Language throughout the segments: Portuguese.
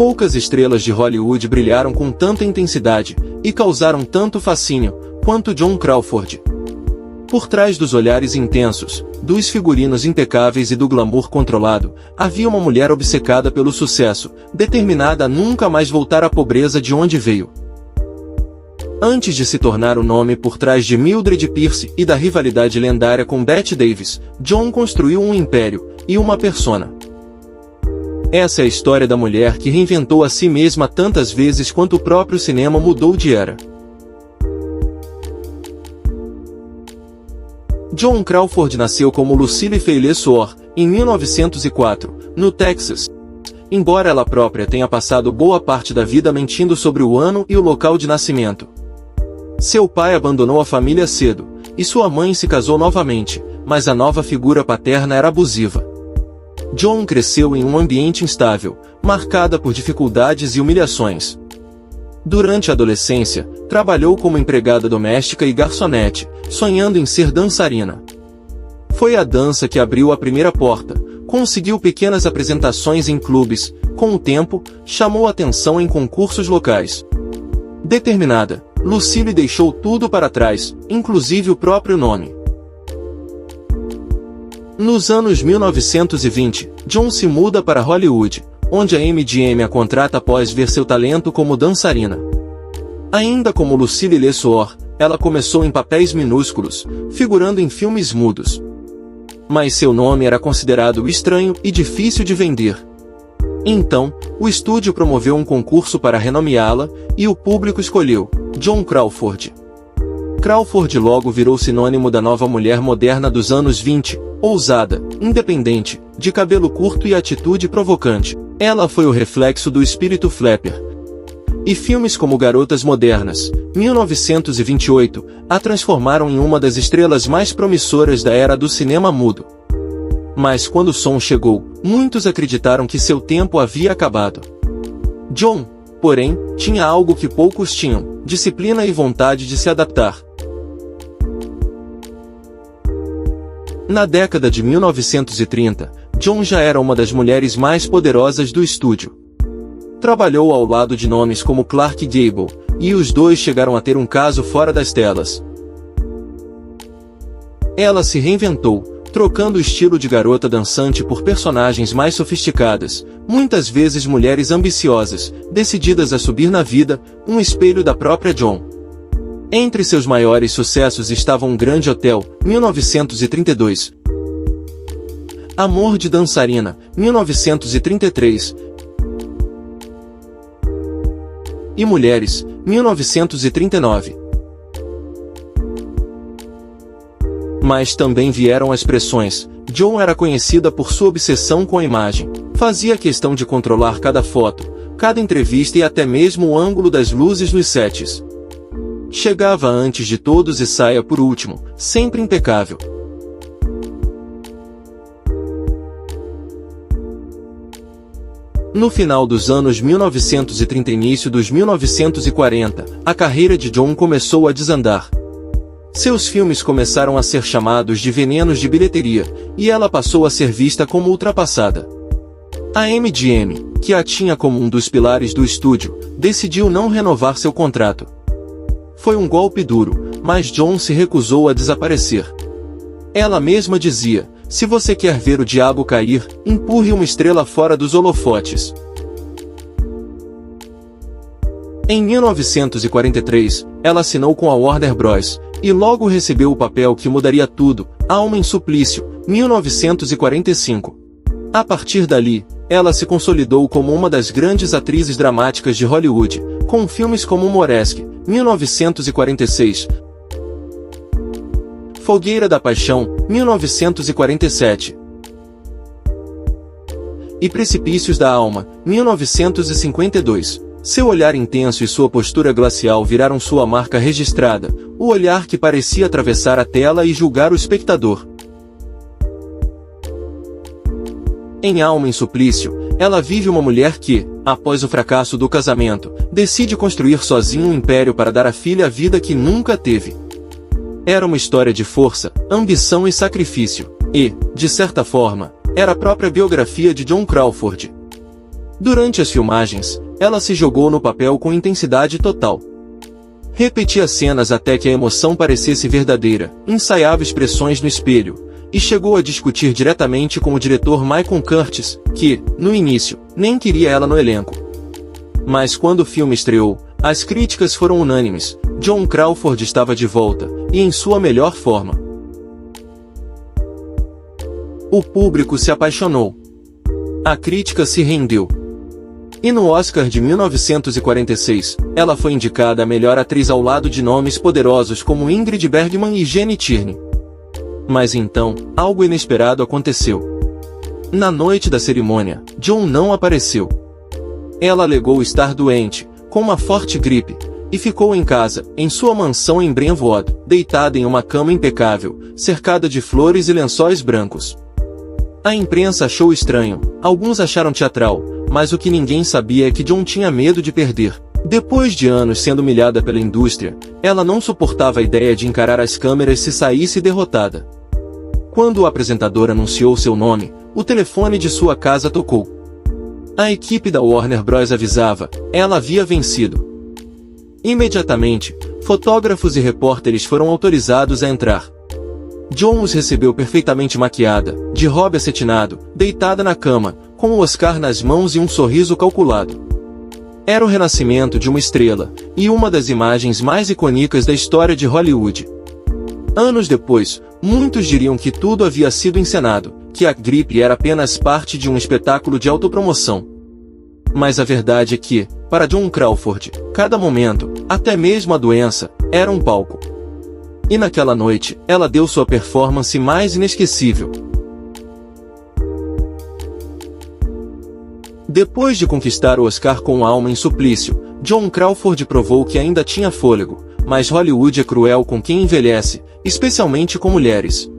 Poucas estrelas de Hollywood brilharam com tanta intensidade e causaram tanto fascínio quanto Joan Crawford. Por trás dos olhares intensos, dos figurinos impecáveis e do glamour controlado, havia uma mulher obcecada pelo sucesso, determinada a nunca mais voltar à pobreza de onde veio. Antes de se tornar o nome por trás de Mildred Pierce e da rivalidade lendária com Bette Davis, Joan construiu um império e uma persona. Essa é a história da mulher que reinventou a si mesma tantas vezes quanto o próprio cinema mudou de era. Joan Crawford nasceu como Lucille Fayette Soar, em 1904, no Texas. Embora ela própria tenha passado boa parte da vida mentindo sobre o ano e o local de nascimento. Seu pai abandonou a família cedo, e sua mãe se casou novamente, mas a nova figura paterna era abusiva. Joan cresceu em um ambiente instável, marcada por dificuldades e humilhações. Durante a adolescência, trabalhou como empregada doméstica e garçonete, sonhando em ser dançarina. Foi a dança que abriu a primeira porta, conseguiu pequenas apresentações em clubes, com o tempo, chamou atenção em concursos locais. Determinada, Lucille deixou tudo para trás, inclusive o próprio nome. Nos anos 1920, Joan se muda para Hollywood, onde a MGM a contrata após ver seu talento como dançarina. Ainda como Lucille LeSueur, ela começou em papéis minúsculos, figurando em filmes mudos. Mas seu nome era considerado estranho e difícil de vender. Então, o estúdio promoveu um concurso para renomeá-la, e o público escolheu Joan Crawford. Crawford logo virou sinônimo da nova mulher moderna dos anos 20, ousada, independente, de cabelo curto e atitude provocante. Ela foi o reflexo do espírito flapper. E filmes como Garotas Modernas, 1928, a transformaram em uma das estrelas mais promissoras da era do cinema mudo. Mas quando o som chegou, muitos acreditaram que seu tempo havia acabado. Joan, porém, tinha algo que poucos tinham: disciplina e vontade de se adaptar. Na década de 1930, Joan já era uma das mulheres mais poderosas do estúdio. Trabalhou ao lado de nomes como Clark Gable, e os dois chegaram a ter um caso fora das telas. Ela se reinventou, trocando o estilo de garota dançante por personagens mais sofisticadas, muitas vezes mulheres ambiciosas, decididas a subir na vida, um espelho da própria Joan. Entre seus maiores sucessos estavam Um Grande Hotel, 1932, Amor de Dançarina, 1933 e Mulheres, 1939. Mas também vieram as pressões. Joan era conhecida por sua obsessão com a imagem. Fazia questão de controlar cada foto, cada entrevista e até mesmo o ângulo das luzes nos sets. Chegava antes de todos e saía por último, sempre impecável. No final dos anos 1930 e início dos 1940, a carreira de Joan começou a desandar. Seus filmes começaram a ser chamados de venenos de bilheteria, e ela passou a ser vista como ultrapassada. A MGM, que a tinha como um dos pilares do estúdio, decidiu não renovar seu contrato. Foi um golpe duro, mas Joan se recusou a desaparecer. Ela mesma dizia: se você quer ver o diabo cair, empurre uma estrela fora dos holofotes. Em 1943, ela assinou com a Warner Bros., e logo recebeu o papel que mudaria tudo, Alma em Suplício, 1945. A partir dali, ela se consolidou como uma das grandes atrizes dramáticas de Hollywood, com filmes como Moresque, 1946, Fogueira da Paixão, 1947 e Precipícios da Alma, 1952. Seu olhar intenso e sua postura glacial viraram sua marca registrada, o olhar que parecia atravessar a tela e julgar o espectador. Em Alma em Suplício, ela vive uma mulher que, após o fracasso do casamento, decide construir sozinha um império para dar à filha a vida que nunca teve. Era uma história de força, ambição e sacrifício, e, de certa forma, era a própria biografia de Joan Crawford. Durante as filmagens, ela se jogou no papel com intensidade total. Repetia cenas até que a emoção parecesse verdadeira, ensaiava expressões no espelho, e chegou a discutir diretamente com o diretor Michael Curtiz, que, no início, nem queria ela no elenco. Mas quando o filme estreou, as críticas foram unânimes. Joan Crawford estava de volta, e em sua melhor forma. O público se apaixonou. A crítica se rendeu. E no Oscar de 1946, ela foi indicada a melhor atriz ao lado de nomes poderosos como Ingrid Bergman e Jenny Tierney. Mas então, algo inesperado aconteceu. Na noite da cerimônia, Joan não apareceu. Ela alegou estar doente, com uma forte gripe, e ficou em casa, em sua mansão em Brentwood, deitada em uma cama impecável, cercada de flores e lençóis brancos. A imprensa achou estranho, alguns acharam teatral, mas o que ninguém sabia é que Joan tinha medo de perder. Depois de anos sendo humilhada pela indústria, ela não suportava a ideia de encarar as câmeras se saísse derrotada. Quando o apresentador anunciou seu nome, o telefone de sua casa tocou. A equipe da Warner Bros. Avisava, ela havia vencido. Imediatamente, fotógrafos e repórteres foram autorizados a entrar. Joan os recebeu perfeitamente maquiada, de robe acetinado, deitada na cama, com o Oscar nas mãos e um sorriso calculado. Era o renascimento de uma estrela, e uma das imagens mais icônicas da história de Hollywood. Anos depois, muitos diriam que tudo havia sido encenado, que a gripe era apenas parte de um espetáculo de autopromoção. Mas a verdade é que, para Joan Crawford, cada momento, até mesmo a doença, era um palco. E naquela noite, ela deu sua performance mais inesquecível. Depois de conquistar o Oscar com Alma em Suplício, Joan Crawford provou que ainda tinha fôlego, mas Hollywood é cruel com quem envelhece, especialmente com mulheres.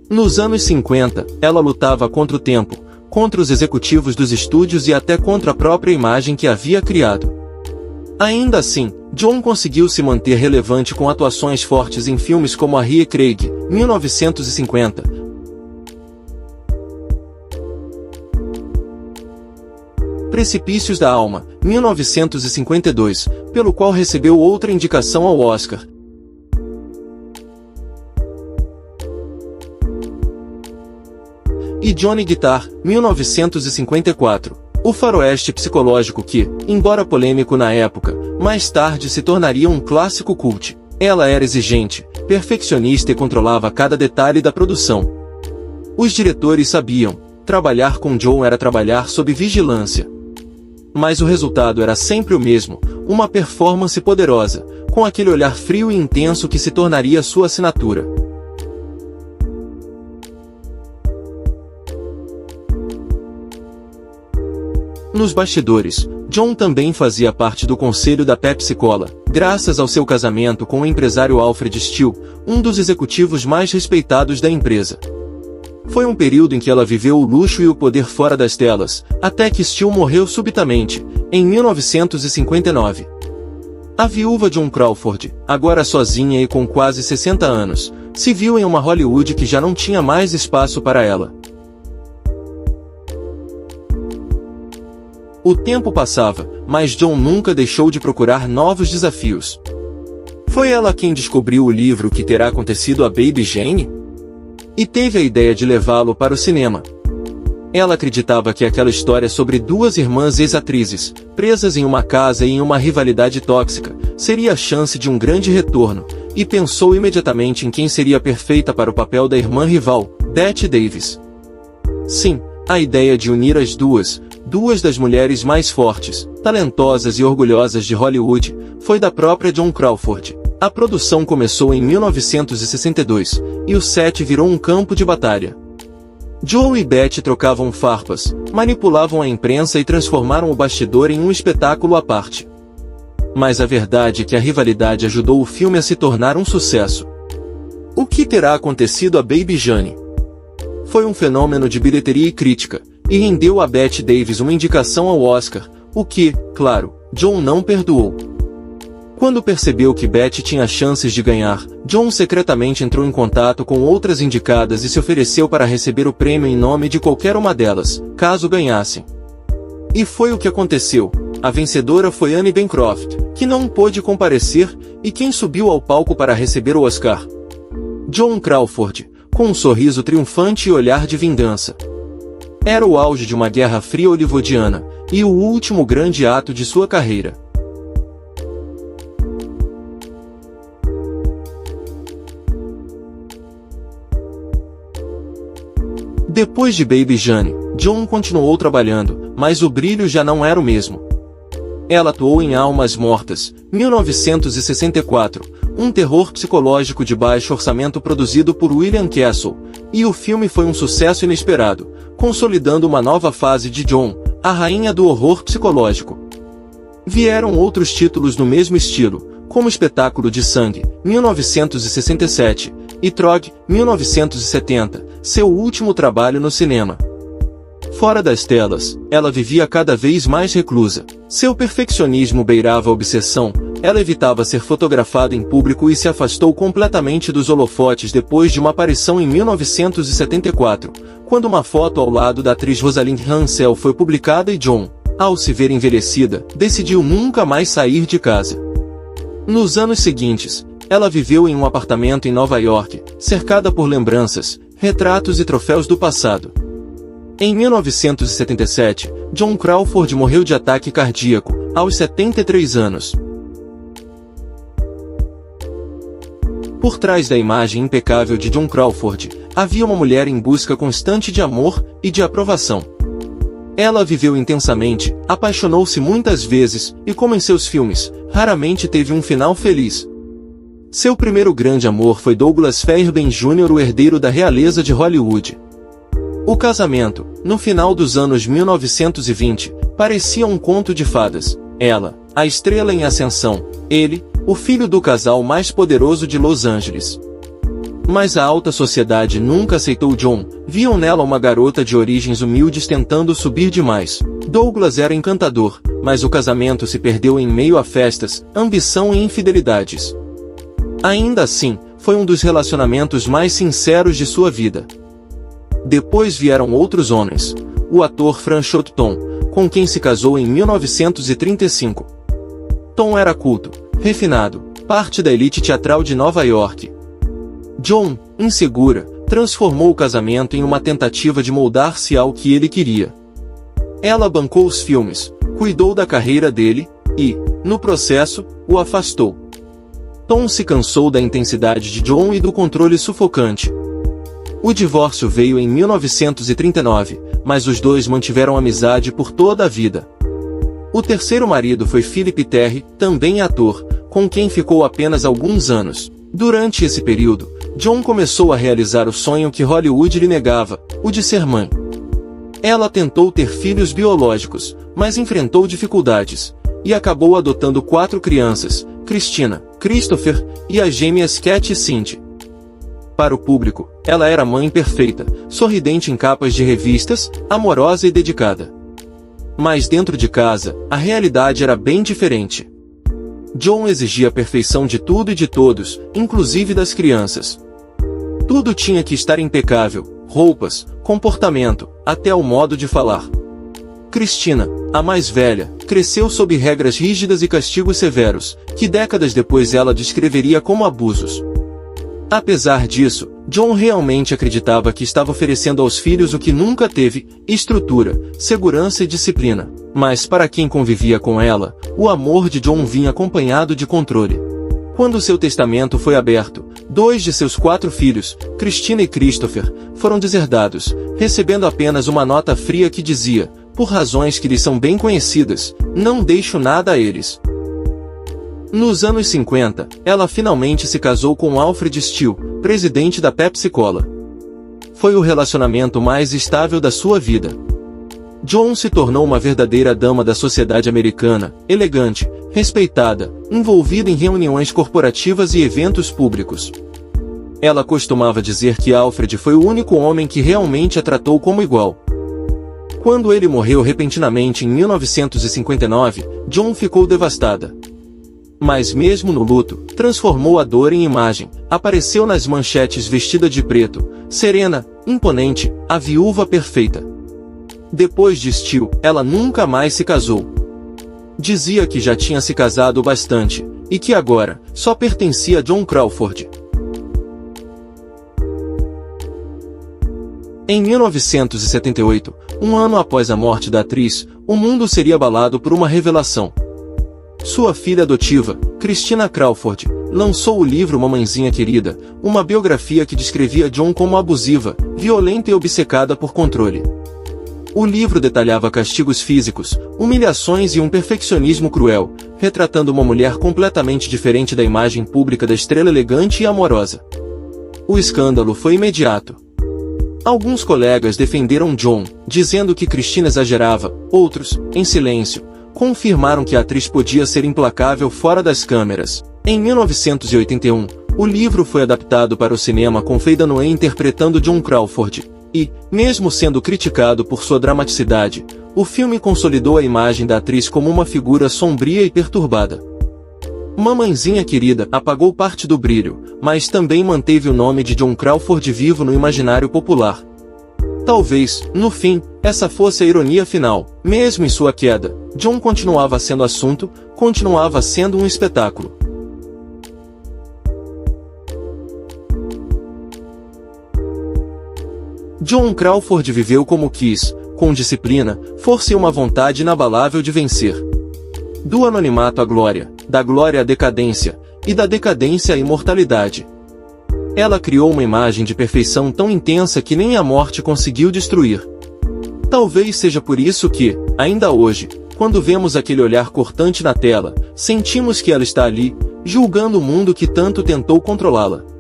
Nos anos 50, ela lutava contra o tempo, contra os executivos dos estúdios e até contra a própria imagem que havia criado. Ainda assim, Joan conseguiu se manter relevante com atuações fortes em filmes como Harry e Craig, 1950. Precipícios da Alma, 1952, pelo qual recebeu outra indicação ao Oscar. E Johnny Guitar, 1954. O faroeste psicológico que, embora polêmico na época, mais tarde se tornaria um clássico cult. Ela era exigente, perfeccionista e controlava cada detalhe da produção. Os diretores sabiam, trabalhar com Joan era trabalhar sob vigilância. Mas o resultado era sempre o mesmo, uma performance poderosa, com aquele olhar frio e intenso que se tornaria sua assinatura. Nos bastidores, Joan também fazia parte do conselho da Pepsi Cola, graças ao seu casamento com o empresário Alfred Steele, um dos executivos mais respeitados da empresa. Foi um período em que ela viveu o luxo e o poder fora das telas, até que Steele morreu subitamente, em 1959. A viúva Joan Crawford, agora sozinha e com quase 60 anos, se viu em uma Hollywood que já não tinha mais espaço para ela. O tempo passava, mas Joan nunca deixou de procurar novos desafios. Foi ela quem descobriu o livro Que Terá Acontecido a Baby Jane? E teve a ideia de levá-lo para o cinema. Ela acreditava que aquela história sobre duas irmãs ex-atrizes, presas em uma casa e em uma rivalidade tóxica, seria a chance de um grande retorno, e pensou imediatamente em quem seria perfeita para o papel da irmã rival, Bette Davis. Sim, a ideia de unir as duas das mulheres mais fortes, talentosas e orgulhosas de Hollywood, foi da própria Joan Crawford. A produção começou em 1962, e o set virou um campo de batalha. Joan e Bette trocavam farpas, manipulavam a imprensa e transformaram o bastidor em um espetáculo à parte. Mas a verdade é que a rivalidade ajudou o filme a se tornar um sucesso. O que terá acontecido a Baby Jane? Foi um fenômeno de bilheteria e crítica, e rendeu a Bette Davis uma indicação ao Oscar, o que, claro, Joan não perdoou. Quando percebeu que Bette tinha chances de ganhar, Joan secretamente entrou em contato com outras indicadas e se ofereceu para receber o prêmio em nome de qualquer uma delas, caso ganhassem. E foi o que aconteceu. A vencedora foi Anne Bancroft, que não pôde comparecer, e quem subiu ao palco para receber o Oscar? Joan Crawford, com um sorriso triunfante e olhar de vingança. Era o auge de uma guerra fria hollywoodiana, e o último grande ato de sua carreira. Depois de Baby Jane, Joan continuou trabalhando, mas o brilho já não era o mesmo. Ela atuou em Almas Mortas, 1964, um terror psicológico de baixo orçamento produzido por William Castle, e o filme foi um sucesso inesperado, consolidando uma nova fase de Joan, a rainha do horror psicológico. Vieram outros títulos no mesmo estilo, como Espetáculo de Sangue, 1967, e Trog, 1970, seu último trabalho no cinema. Fora das telas, ela vivia cada vez mais reclusa. Seu perfeccionismo beirava a obsessão, ela evitava ser fotografada em público e se afastou completamente dos holofotes depois de uma aparição em 1974, quando uma foto ao lado da atriz Rosalind Hansel foi publicada e Joan, ao se ver envelhecida, decidiu nunca mais sair de casa. Nos anos seguintes, ela viveu em um apartamento em Nova York, cercada por lembranças, retratos e troféus do passado. Em 1977, Joan Crawford morreu de ataque cardíaco, aos 73 anos. Por trás da imagem impecável de Joan Crawford, havia uma mulher em busca constante de amor e de aprovação. Ela viveu intensamente, apaixonou-se muitas vezes, e como em seus filmes, raramente teve um final feliz. Seu primeiro grande amor foi Douglas Fairbanks Jr., o herdeiro da realeza de Hollywood. O casamento, no final dos anos 1920, parecia um conto de fadas. Ela, a estrela em ascensão, ele, o filho do casal mais poderoso de Los Angeles. Mas a alta sociedade nunca aceitou Joan, viam nela uma garota de origens humildes tentando subir demais. Douglas era encantador, mas o casamento se perdeu em meio a festas, ambição e infidelidades. Ainda assim, foi um dos relacionamentos mais sinceros de sua vida. Depois vieram outros homens. O ator Franchot Tom, com quem se casou em 1935. Tom era culto, refinado, parte da elite teatral de Nova York. Joan, insegura, transformou o casamento em uma tentativa de moldar-se ao que ele queria. Ela bancou os filmes, cuidou da carreira dele, e, no processo, o afastou. Tom se cansou da intensidade de Joan e do controle sufocante. O divórcio veio em 1939, mas os dois mantiveram amizade por toda a vida. O terceiro marido foi Philip Terry, também ator, com quem ficou apenas alguns anos. Durante esse período, Joan começou a realizar o sonho que Hollywood lhe negava, o de ser mãe. Ela tentou ter filhos biológicos, mas enfrentou dificuldades, e acabou adotando 4 crianças, Christina, Christopher, e as gêmeas Cat e Cindy. Para o público, ela era a mãe perfeita, sorridente em capas de revistas, amorosa e dedicada. Mas dentro de casa, a realidade era bem diferente. Joan exigia a perfeição de tudo e de todos, inclusive das crianças. Tudo tinha que estar impecável, roupas, comportamento, até o modo de falar. Christina, a mais velha, cresceu sob regras rígidas e castigos severos, que décadas depois ela descreveria como abusos. Apesar disso, Joan realmente acreditava que estava oferecendo aos filhos o que nunca teve: estrutura, segurança e disciplina. Mas para quem convivia com ela, o amor de Joan vinha acompanhado de controle. Quando seu testamento foi aberto, 2 de seus 4 filhos, Christina e Christopher, foram deserdados, recebendo apenas uma nota fria que dizia, por razões que lhes são bem conhecidas, não deixo nada a eles. Nos anos 50, ela finalmente se casou com Alfred Steele, presidente da Pepsi Cola. Foi o relacionamento mais estável da sua vida. Joan se tornou uma verdadeira dama da sociedade americana, elegante, respeitada, envolvida em reuniões corporativas e eventos públicos. Ela costumava dizer que Alfred foi o único homem que realmente a tratou como igual. Quando ele morreu repentinamente em 1959, Joan ficou devastada. Mas mesmo no luto, transformou a dor em imagem, apareceu nas manchetes vestida de preto, serena, imponente, a viúva perfeita. Depois de Steel, ela nunca mais se casou. Dizia que já tinha se casado bastante, e que agora, só pertencia a John Crawford. Em 1978, um ano após a morte da atriz, o mundo seria abalado por uma revelação. Sua filha adotiva, Christina Crawford, lançou o livro Mamãezinha Querida, uma biografia que descrevia John como abusiva, violenta e obcecada por controle. O livro detalhava castigos físicos, humilhações e um perfeccionismo cruel, retratando uma mulher completamente diferente da imagem pública da estrela elegante e amorosa. O escândalo foi imediato. Alguns colegas defenderam John, dizendo que Christina exagerava, outros, em silêncio, confirmaram que a atriz podia ser implacável fora das câmeras. Em 1981, o livro foi adaptado para o cinema com Faye Dunaway interpretando John Crawford, e, mesmo sendo criticado por sua dramaticidade, o filme consolidou a imagem da atriz como uma figura sombria e perturbada. Mamãezinha Querida apagou parte do brilho, mas também manteve o nome de John Crawford vivo no imaginário popular. Talvez, no fim, essa fosse a ironia final. Mesmo em sua queda, John continuava sendo assunto, continuava sendo um espetáculo. John Crawford viveu como quis, com disciplina, força e uma vontade inabalável de vencer. Do anonimato à glória, da glória à decadência, e da decadência à imortalidade. Ela criou uma imagem de perfeição tão intensa que nem a morte conseguiu destruir. Talvez seja por isso que, ainda hoje, quando vemos aquele olhar cortante na tela, sentimos que ela está ali, julgando o mundo que tanto tentou controlá-la.